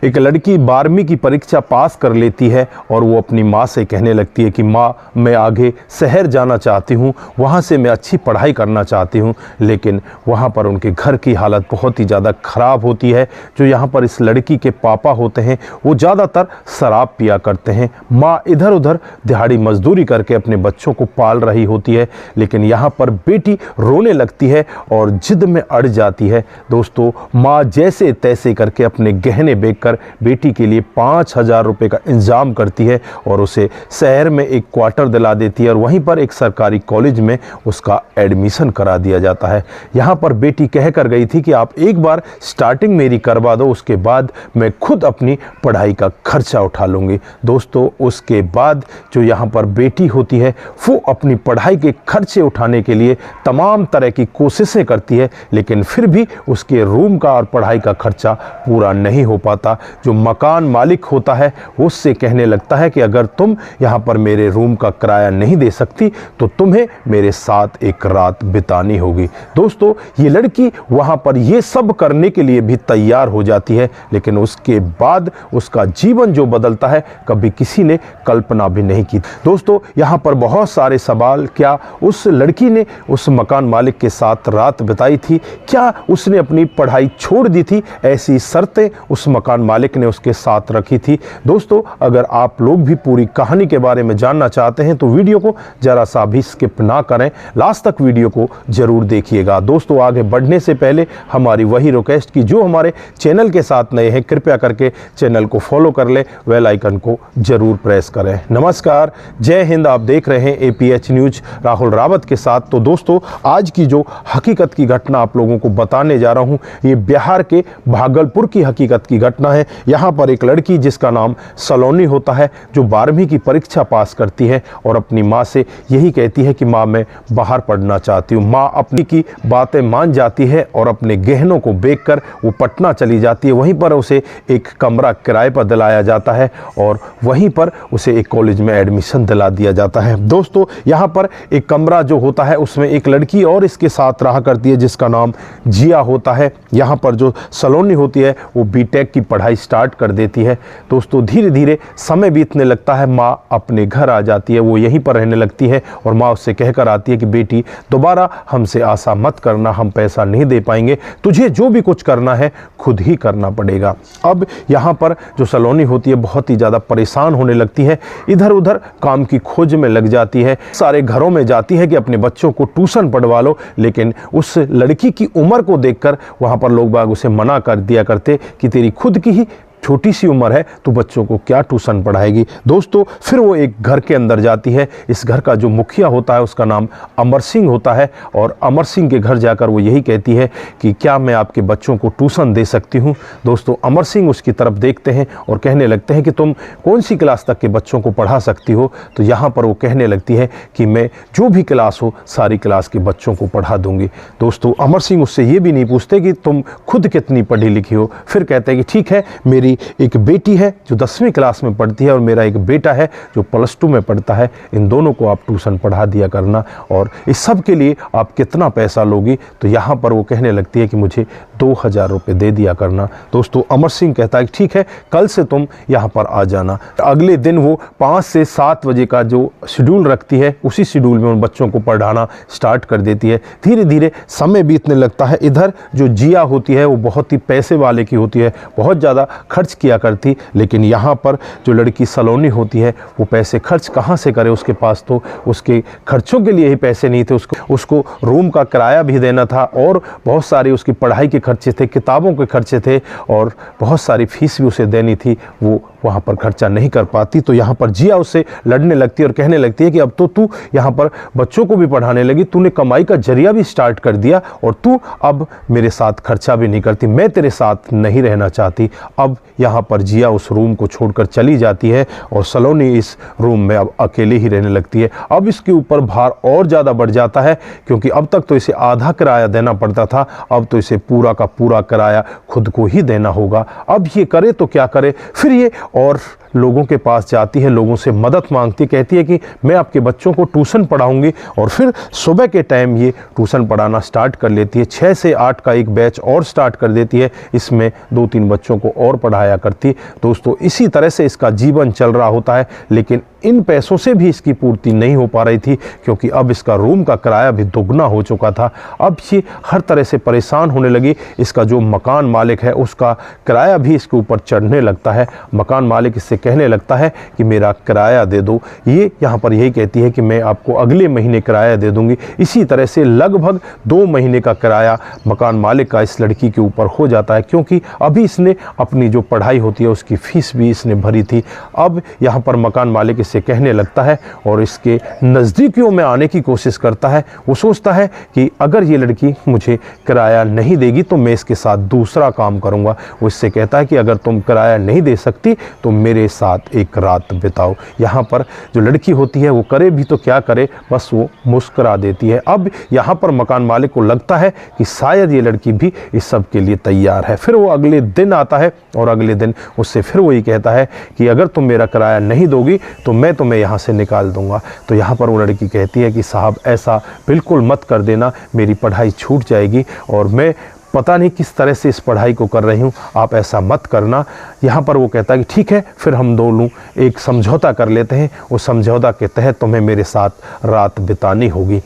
एक लड़की 12वीं की परीक्षा पास कर लेती है और वो अपनी माँ से कहने लगती है कि माँ, मैं आगे शहर जाना चाहती हूँ, वहाँ से मैं अच्छी पढ़ाई करना चाहती हूँ। लेकिन वहाँ पर उनके घर की हालत बहुत ही ज़्यादा ख़राब होती है। जो यहाँ पर इस लड़की के पापा होते हैं वो ज़्यादातर शराब पिया करते हैं। माँ इधर उधर दिहाड़ी मजदूरी करके अपने बच्चों को पाल रही होती है। लेकिन यहाँ पर बेटी रोने लगती है और जिद में अड़ जाती है। दोस्तों, माँ जैसे तैसे करके अपने गहने बेचकर बेटी के लिए 5,000 रुपये का इंतजाम करती है और उसे शहर में एक क्वार्टर दिला देती है और वहीं पर एक सरकारी कॉलेज में उसका एडमिशन करा दिया जाता है। यहाँ पर बेटी कह कर गई थी कि आप एक बार स्टार्टिंग मेरी करवा दो, उसके बाद मैं खुद अपनी पढ़ाई का खर्चा उठा लूँगी। दोस्तों, उसके बाद जो यहाँ पर बेटी होती है वो अपनी पढ़ाई के खर्चे उठाने के लिए तमाम तरह की कोशिशें करती है, लेकिन फिर भी उसके रूम का और पढ़ाई का खर्चा पूरा नहीं हो पाता। जो मकान मालिक होता है उससे कहने लगता है कि अगर तुम यहाँ पर मेरे रूम का किराया नहीं दे सकती तो तुम्हें मेरे साथ एक रात बितानी होगी। दोस्तों, ये लड़की वहाँ पर ये सब करने के लिए भी तैयार हो जाती है, लेकिन उसके बाद उसका जीवन जो बदलता है कभी किसी ने कल्पना भी नहीं की। दोस्तों, यहाँ पर बहुत सारे सवाल, क्या उस लड़की ने उस मकान मालिक के साथ रात बिताई थी? क्या उसने अपनी पढ़ाई छोड़ दी थी? ऐसी शर्तें उस मकान मालिक ने उसके साथ रखी थी। दोस्तों, अगर आप लोग भी पूरी कहानी के बारे में जानना चाहते हैं तो वीडियो को जरा सा भी स्किप ना करें, लास्ट तक वीडियो को जरूर देखिएगा। दोस्तों, आगे बढ़ने से पहले हमारी वही रिक्वेस्ट कि जो हमारे चैनल के साथ नए हैं कृपया करके चैनल को फॉलो कर ले, बेल आइकन को जरूर प्रेस करें। नमस्कार, जय हिंद। आप देख रहे हैं APH न्यूज राहुल रावत के साथ। तो दोस्तों, आज की जो हकीकत की घटना आप लोगों को बताने जा रहा हूं, ये बिहार के भागलपुर की हकीकत की घटना है। यहाँ पर एक लड़की जिसका नाम सलोनी होता है, जो 12वीं की परीक्षा पास करती है और अपनी माँ से यही कहती है कि माँ, मैं बाहर पढ़ना चाहती हूँ। माँ अपनी की बातें मान जाती है और अपने गहनों को बेचकर वो पटना चली जाती है। वहीं पर उसे एक कमरा किराए पर दिलाया जाता है और वहीं पर उसे एक कॉलेज में एडमिशन दिला दिया जाता है। दोस्तों, यहाँ पर एक कमरा जो होता है उसमें एक लड़की और इसके साथ रहा करती है जिसका नाम जिया होता है। यहाँ पर जो सलोनी होती है वो BTech की पढ़ाई स्टार्ट कर देती है। दोस्तों, धीरे धीरे समय बीतने लगता है। माँ अपने घर आ जाती है, वो यहीं पर रहने लगती है और माँ उससे कहकर आती है कि बेटी, दोबारा हमसे आशा मत करना, हम पैसा नहीं दे पाएंगे, तुझे जो भी कुछ करना है खुद ही करना पड़ेगा। अब यहाँ पर जो सलोनी होती है बहुत ही ज़्यादा परेशान होने लगती है, इधर उधर काम की खोज में लग जाती है, सारे घरों में जाती है कि अपने बच्चों को ट्यूशन पढ़वा लो। लेकिन उस लड़की की उम्र को देखकर वहाँ पर लोग बाग उसे मना कर दिया करते कि तेरी खुद की ही छोटी सी उम्र है, तो बच्चों को क्या ट्यूशन पढ़ाएगी। दोस्तों, फिर वो एक घर के अंदर जाती है। इस घर का जो मुखिया होता है उसका नाम अमर सिंह होता है और अमर सिंह के घर जाकर वो यही कहती है कि क्या मैं आपके बच्चों को ट्यूशन दे सकती हूँ। दोस्तों, अमर सिंह उसकी तरफ देखते हैं और कहने लगते हैं कि तुम कौन सी क्लास तक के बच्चों को पढ़ा सकती हो। तो यहाँ पर वो कहने लगती है कि मैं जो भी क्लास हो सारी क्लास के बच्चों को पढ़ा दूंगी। दोस्तों, अमर सिंह उससे ये भी नहीं पूछते कि तुम खुद कितनी पढ़ी लिखी हो। फिर कहते हैं कि ठीक है, मेरी एक बेटी है जो 10वीं क्लास में पढ़ती है और मेरा एक बेटा है जो +2 में पढ़ता है, इन दोनों को आप ट्यूशन पढ़ा दिया करना और इस सब के लिए आप कितना पैसा लोगी। तो यहाँ पर वो कहने लगती है कि मुझे 2,000 रुपये दे दिया करना। दोस्तों, अमर सिंह कहता है कि ठीक है, कल से तुम यहाँ पर आ जाना। अगले दिन वो 5 से 7 बजे का जो शेड्यूल रखती है उसी शेड्यूल में उन बच्चों को पढ़ाना स्टार्ट कर देती है। धीरे धीरे समय बीतने लगता है। इधर जो जिया होती है वो बहुत ही पैसे वाले की होती है, बहुत ज़्यादा खर्च किया करती, लेकिन यहाँ पर जो लड़की सलोनी होती है वो पैसे खर्च कहाँ से करे, उसके पास तो उसके खर्चों के लिए ही पैसे नहीं थे। उसको रूम का किराया भी देना था और बहुत सारी उसकी पढ़ाई के खर्चे थे, किताबों के खर्चे थे और बहुत सारी फीस भी उसे देनी थी। वो वहाँ पर खर्चा नहीं कर पाती। तो यहाँ पर जिया उससे लड़ने लगती है और कहने लगती है कि अब तो तू यहाँ पर बच्चों को भी पढ़ाने लगी, तूने कमाई का जरिया भी स्टार्ट कर दिया और तू अब मेरे साथ खर्चा भी नहीं करती, मैं तेरे साथ नहीं रहना चाहती। अब यहाँ पर जिया उस रूम को छोड़कर चली जाती है और सलोनी इस रूम में अब अकेले ही रहने लगती है। अब इसके ऊपर भार और ज़्यादा बढ़ जाता है क्योंकि अब तक तो इसे आधा किराया देना पड़ता था, अब तो इसे पूरा का पूरा किराया खुद को ही देना होगा। अब ये करे तो क्या करे। फिर ये और लोगों के पास जाती है, लोगों से मदद मांगती, कहती है कि मैं आपके बच्चों को ट्यूशन पढ़ाऊंगी। और फिर सुबह के टाइम ये ट्यूशन पढ़ाना स्टार्ट कर लेती है। 6 से 8 का एक बैच और स्टार्ट कर देती है, इसमें 2-3 बच्चों को और पढ़ाया करती। दोस्तों, इसी तरह से इसका जीवन चल रहा होता है, लेकिन इन पैसों से भी इसकी पूर्ति नहीं हो पा रही थी, क्योंकि अब इसका रूम का किराया भी दुगना हो चुका था। अब ये हर तरह से परेशान होने लगी। इसका जो मकान मालिक है उसका किराया भी इसके ऊपर चढ़ने लगता है। मकान मालिक इससे कहने लगता है कि मेरा किराया दे दो। ये यहाँ पर यही कहती है कि मैं आपको अगले महीने किराया दे दूंगी। इसी तरह से लगभग 2 महीने का किराया मकान मालिक का इस लड़की के ऊपर हो जाता है, क्योंकि अभी इसने अपनी जो पढ़ाई होती है उसकी फीस भी इसने भरी थी। अब यहाँ पर मकान मालिक से कहने लगता है और इसके नज़दीकियों में आने की कोशिश करता है। वो सोचता है कि अगर ये लड़की मुझे किराया नहीं देगी तो मैं इसके साथ दूसरा काम करूंगा। वो इससे कहता है कि अगर तुम किराया नहीं दे सकती तो मेरे साथ एक रात बिताओ। यहाँ पर जो लड़की होती है वो करे भी तो क्या करे, बस वो मुस्कुरा देती है। अब यहाँ पर मकान मालिक को लगता है कि शायद ये लड़की भी इस सब के लिए तैयार है। फिर वो अगले दिन आता है और अगले दिन उससे फिर वही कहता है कि अगर तुम मेरा किराया नहीं दोगी तो मैं तुम्हें यहाँ से निकाल दूंगा। तो यहाँ पर वो लड़की कहती है कि साहब ऐसा बिल्कुल मत कर देना, मेरी पढ़ाई छूट जाएगी और मैं पता नहीं किस तरह से इस पढ़ाई को कर रही हूँ, आप ऐसा मत करना। यहाँ पर वो कहता है कि ठीक है, फिर हम दोनों एक समझौता कर लेते हैं। उस समझौता के तहत तुम्हें मेरे साथ रात बितानी होगी।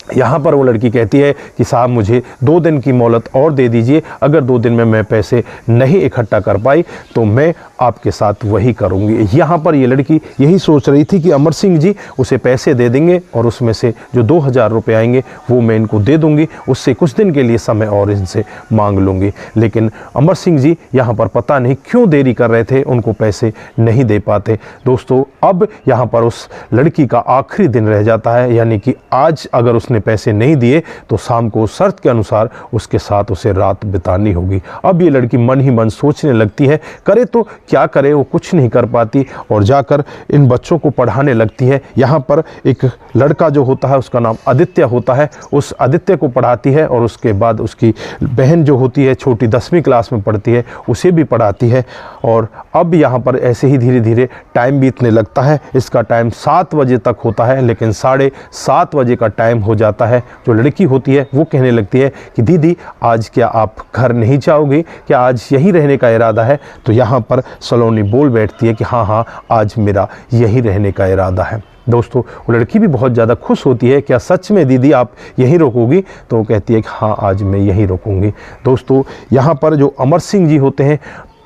यहाँ पर वो लड़की कहती है कि साहब मुझे 2 दिन की मोहलत और दे दीजिए, अगर 2 दिन में मैं पैसे नहीं इकट्ठा कर पाई तो मैं आपके साथ वही करूँगी। यहाँ पर ये लड़की यही सोच रही थी कि अमर सिंह जी उसे पैसे दे देंगे और उसमें से जो 2000 रुपये आएंगे वो मैं इनको दे दूँगी, उससे कुछ दिन के लिए समय और इनसे मांग लूँगी। लेकिन अमर सिंह जी यहाँ पर पता नहीं क्यों देरी कर रहे थे, उनको पैसे नहीं दे पाते। दोस्तों, अब यहाँ पर उस लड़की का आखिरी दिन रह जाता है, यानी कि आज अगर उसने पैसे नहीं दिए तो शाम को शर्त के अनुसार उसके साथ उसे रात बितानी होगी। अब ये लड़की मन ही मन सोचने लगती है, करे तो क्या करे, वो कुछ नहीं कर पाती और जाकर इन बच्चों को पढ़ाने लगती है। यहाँ पर एक लड़का जो होता है उसका नाम आदित्य होता है, उस आदित्य को पढ़ाती है और उसके बाद उसकी बहन जो होती है छोटी 10वीं क्लास में पढ़ती है, उसे भी पढ़ाती है। और अब यहाँ पर ऐसे ही धीरे धीरे टाइम बीतने लगता है। इसका टाइम 7 बजे तक होता है, लेकिन 7:30 बजे का टाइम हो जाता है। जो लड़की होती है वो कहने लगती है कि दीदी आज क्या आप घर नहीं जाओगे, क्या आज यहीं रहने का इरादा है? तो यहाँ पर सलोनी बोल बैठती है कि हाँ हाँ, आज मेरा यहीं रहने का इरादा है। दोस्तों, वो लड़की भी बहुत ज़्यादा खुश होती है, क्या सच में दीदी आप यहीं रुकोगी? तो वो कहती है कि हाँ, आज मैं यहीं रुकूंगी। दोस्तों, यहाँ पर जो अमर सिंह जी होते हैं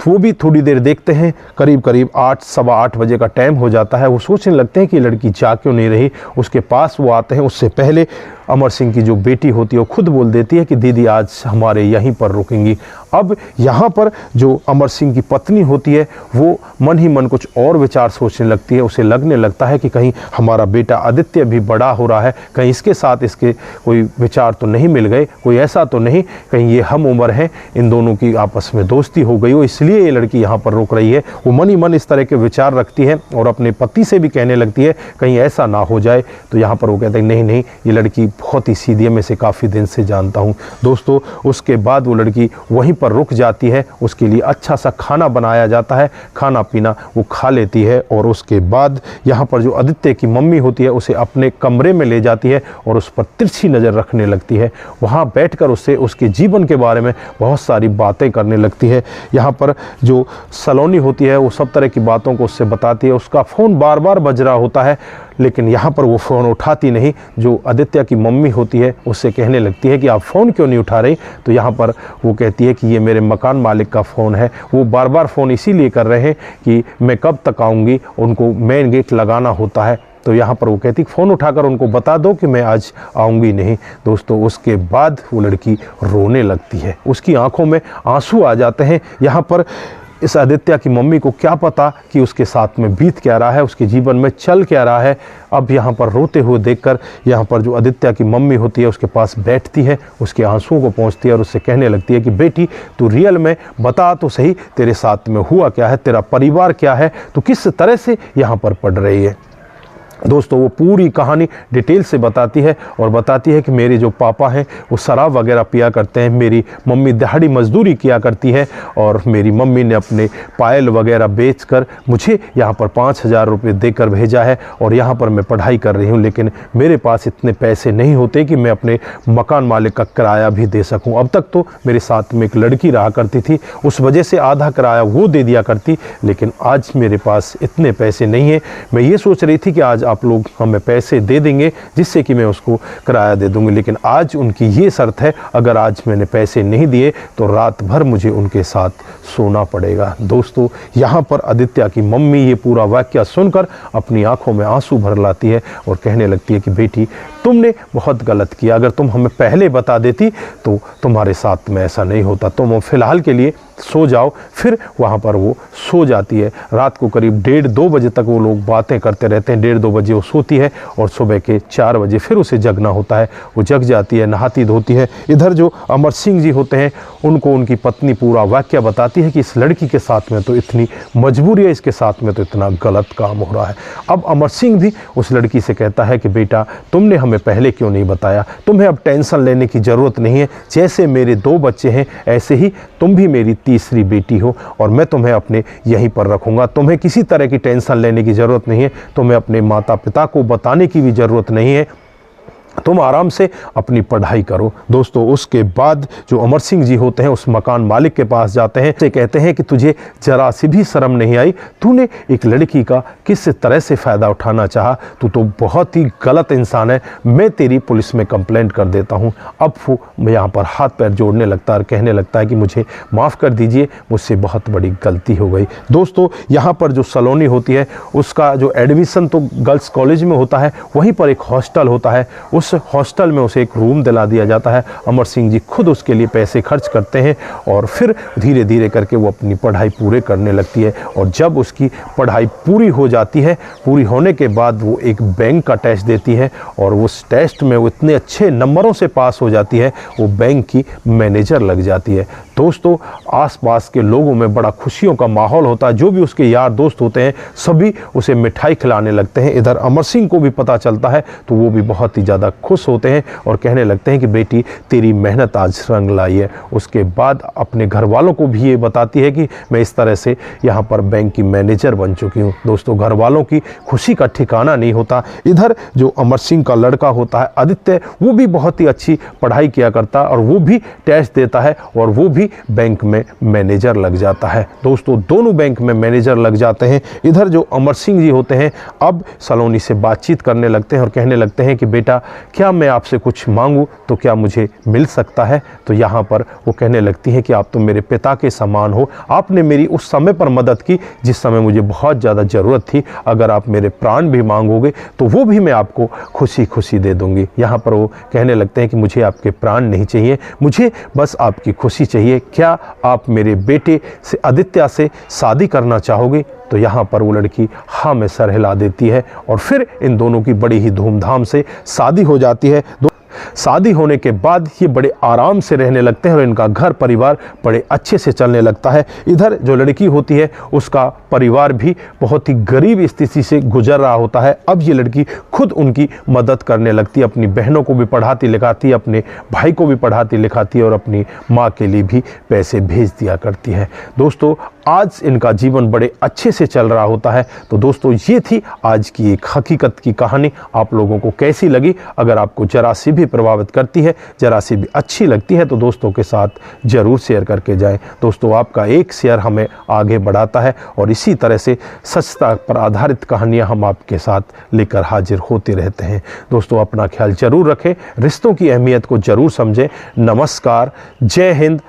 वो भी थोड़ी देर देखते हैं, करीब 8 सवा 8 बजे का टाइम हो जाता है। वो सोचने लगते हैं कि लड़की जा क्यों नहीं रही। उसके पास वो आते हैं, उससे पहले अमर सिंह की जो बेटी होती है वो खुद बोल देती है कि दीदी आज हमारे यहीं पर रुकेंगी। अब यहाँ पर जो अमर सिंह की पत्नी होती है वो मन ही मन कुछ और विचार सोचने लगती है। उसे लगने लगता है कि कहीं हमारा बेटा आदित्य भी बड़ा हो रहा है, कहीं इसके साथ इसके कोई विचार तो नहीं मिल गए, कोई ऐसा तो नहीं कहीं ये हम उम्र हैं, इन दोनों की आपस में दोस्ती हो गई हो, इसलिए ये लड़की यहाँ पर रुक रही है। वो मन ही मन इस तरह के विचार रखती है और अपने पति से भी कहने लगती है कहीं ऐसा ना हो जाए। तो यहाँ पर वो कहते हैं नहीं नहीं, ये लड़की बहुत ही सीधी है, मैं इसे काफ़ी दिन से जानता हूँ। दोस्तों, उसके बाद वो लड़की वहीं पर रुक जाती है। उसके लिए अच्छा सा खाना बनाया जाता है, खाना पीना वो खा लेती है और उसके बाद यहाँ पर जो आदित्य की मम्मी होती है उसे अपने कमरे में ले जाती है और उस पर तिरछी नज़र रखने लगती है। वहाँ बैठकर उससे उसके जीवन के बारे में बहुत सारी बातें करने लगती है। यहाँ पर जो सलोनी होती है वो सब तरह की बातों को उससे बताती है। उसका फ़ोन बार बार बज रहा होता है, लेकिन यहाँ पर वो फ़ोन उठाती नहीं। जो आदित्य की मम्मी होती है उससे कहने लगती है कि आप फ़ोन क्यों नहीं उठा रही? तो यहाँ पर वो कहती है कि ये मेरे मकान मालिक का फ़ोन है, वो बार बार फ़ोन इसीलिए कर रहे हैं कि मैं कब तक आऊँगी, उनको मेन गेट लगाना होता है। तो यहाँ पर वो कहती फ़ोन उठाकर उनको बता दो कि मैं आज आऊँगी नहीं। दोस्तों, उसके बाद वो लड़की रोने लगती है, उसकी आंखों में आंसू आ जाते हैं। यहाँ पर इस आदित्य की मम्मी को क्या पता कि उसके साथ में बीत क्या रहा है, उसके जीवन में चल क्या रहा है। अब यहाँ पर रोते हुए देखकर यहाँ पर जो आदित्य की मम्मी होती है उसके पास बैठती है, उसके आंसुओं को पहुँचती है और उससे कहने लगती है कि बेटी तू रियल में बता तो सही, तेरे साथ में हुआ क्या है, तेरा परिवार क्या है, तू किस तरह से यहाँ पर पढ़ रही है। दोस्तों वो पूरी कहानी डिटेल से बताती है और बताती है कि मेरे जो पापा हैं वो शराब वगैरह पिया करते हैं, मेरी मम्मी दिहाड़ी मजदूरी किया करती है और मेरी मम्मी ने अपने पायल वगैरह बेचकर मुझे यहाँ पर 5,000 रुपये देकर भेजा है और यहाँ पर मैं पढ़ाई कर रही हूँ, लेकिन मेरे पास इतने पैसे नहीं होते कि मैं अपने मकान मालिक का किराया भी दे सकूँ। अब तक तो मेरे साथ में एक लड़की रहा करती थी, उस वजह से आधा किराया वो दे दिया करती, लेकिन आज मेरे पास इतने पैसे नहीं हैं। मैं ये सोच रही थी कि आज आप लोग हमें पैसे दे देंगे जिससे कि मैं उसको किराया दे दूंगी, लेकिन आज उनकी ये शर्त है, अगर आज मैंने पैसे नहीं दिए तो रात भर मुझे उनके साथ सोना पड़ेगा। दोस्तों यहाँ पर आदित्य की मम्मी ये पूरा वाकया सुनकर अपनी आंखों में आंसू भर लाती है और कहने लगती है कि बेटी तुमने बहुत गलत किया, अगर तुम हमें पहले बता देती तो तुम्हारे साथ में ऐसा नहीं होता। तुम फिलहाल के लिए सो जाओ। फिर वहाँ पर वो सो जाती है। रात को करीब 1:30-2 बजे तक वो लोग बातें करते रहते हैं। 1:30-2 बजे वो सोती है और सुबह के 4 बजे फिर उसे जगना होता है। वो जग जाती है, नहाती धोती है। इधर जो अमर सिंह जी होते हैं उनको उनकी पत्नी पूरा वाकया बताती है कि इस लड़की के साथ में तो इतनी मजबूरी है, इसके साथ में तो इतना गलत काम हो रहा है। अब अमर सिंह भी उस लड़की से कहता है कि बेटा तुमने हमें पहले क्यों नहीं बताया, तुम्हें अब टेंशन लेने की ज़रूरत नहीं है। जैसे मेरे 2 बच्चे हैं ऐसे ही तुम भी मेरी तीसरी बेटी हो और मैं तुम्हें अपने यहीं पर रखूँगा। तुम्हें किसी तरह की टेंशन लेने की ज़रूरत नहीं है, तुम्हें अपने माता पिता को बताने की भी ज़रूरत नहीं है, तुम आराम से अपनी पढ़ाई करो। दोस्तों उसके बाद जो अमर सिंह जी होते हैं उस मकान मालिक के पास जाते हैं, से कहते हैं कि तुझे जरा सी भी शर्म नहीं आई, तूने एक लड़की का किस तरह से फ़ायदा उठाना चाहा, तू तो बहुत ही गलत इंसान है, मैं तेरी पुलिस में कंप्लेंट कर देता हूँ। अब वो यहाँ पर हाथ पैर जोड़ने लगता है और कहने लगता है कि मुझे माफ़ कर दीजिए, मुझसे बहुत बड़ी गलती हो गई। दोस्तों यहाँ पर जो सलोनी होती है उसका जो एडमिशन तो गर्ल्स कॉलेज में होता है, वहीं पर एक हॉस्टल होता है, उस हॉस्टल में उसे एक रूम दिला दिया जाता है। अमर सिंह जी खुद उसके लिए पैसे खर्च करते हैं और फिर धीरे धीरे करके वो अपनी पढ़ाई पूरे करने लगती है। और जब उसकी पढ़ाई पूरी हो जाती है, पूरी होने के बाद वो एक बैंक का टेस्ट देती है और उस टेस्ट में वो इतने अच्छे नंबरों से पास हो जाती है, वो बैंक की मैनेजर लग जाती है। दोस्तों आसपास के लोगों में बड़ा खुशियों का माहौल होता है, जो भी उसके यार दोस्त होते हैं सभी उसे मिठाई खिलाने लगते हैं। इधर अमर सिंह को भी पता चलता है तो वो भी बहुत ही ज़्यादा खुश होते हैं और कहने लगते हैं कि बेटी तेरी मेहनत आज रंग लाई है। उसके बाद अपने घर वालों को भी ये बताती है कि मैं इस तरह से यहाँ पर बैंक की मैनेजर बन चुकी हूँ। दोस्तों घर वालों की खुशी का ठिकाना नहीं होता। इधर जो अमर सिंह का लड़का होता है आदित्य, वो भी बहुत ही अच्छी पढ़ाई किया करता है और वो भी टेस्ट देता है और वो भी बैंक में मैनेजर लग जाता है। दोस्तों दोनों बैंक में मैनेजर लग जाते हैं। इधर जो अमर सिंह जी होते हैं अब सलोनी से बातचीत करने लगते हैं और कहने लगते हैं कि बेटा क्या मैं आपसे कुछ मांगूं तो क्या मुझे मिल सकता है। तो यहाँ पर वो कहने लगती है कि आप तो मेरे पिता के समान हो, आपने मेरी उस समय पर मदद की जिस समय मुझे बहुत ज़्यादा ज़रूरत थी, अगर आप मेरे प्राण भी मांगोगे तो वो भी मैं आपको खुशी खुशी दे दूंगी। यहाँ पर वो कहने लगते हैं कि मुझे आपके प्राण नहीं चाहिए, मुझे बस आपकी खुशी चाहिए, क्या आप मेरे बेटे से आदित्य से शादी करना चाहोगे। तो यहाँ पर वो लड़की हाँ में सर हिला देती है और फिर इन दोनों की बड़ी ही धूमधाम से शादी हो जाती है। शादी होने के बाद ये बड़े आराम से रहने लगते हैं और इनका घर परिवार बड़े अच्छे से चलने लगता है। इधर जो लड़की होती है उसका परिवार भी बहुत ही गरीब स्थिति से गुजर रहा होता है। अब ये लड़की खुद उनकी मदद करने लगती है, अपनी बहनों को भी पढ़ाती लिखाती है, अपने भाई को भी पढ़ाती लिखाती है और अपनी माँ के लिए भी पैसे भेज दिया करती है। दोस्तों आज इनका जीवन बड़े अच्छे से चल रहा होता है। तो दोस्तों ये थी आज की एक हकीकत की कहानी। आप लोगों को कैसी लगी? अगर आपको जरा सी भी प्रभावित करती है, जरा सी भी अच्छी लगती है तो दोस्तों के साथ ज़रूर शेयर करके जाएं। दोस्तों आपका एक शेयर हमें आगे बढ़ाता है और इसी तरह से सच्चाई पर आधारित कहानियां हम आपके साथ लेकर हाजिर होते रहते हैं। दोस्तों अपना ख्याल जरूर रखें, रिश्तों की अहमियत को जरूर समझें। नमस्कार, जय हिंद,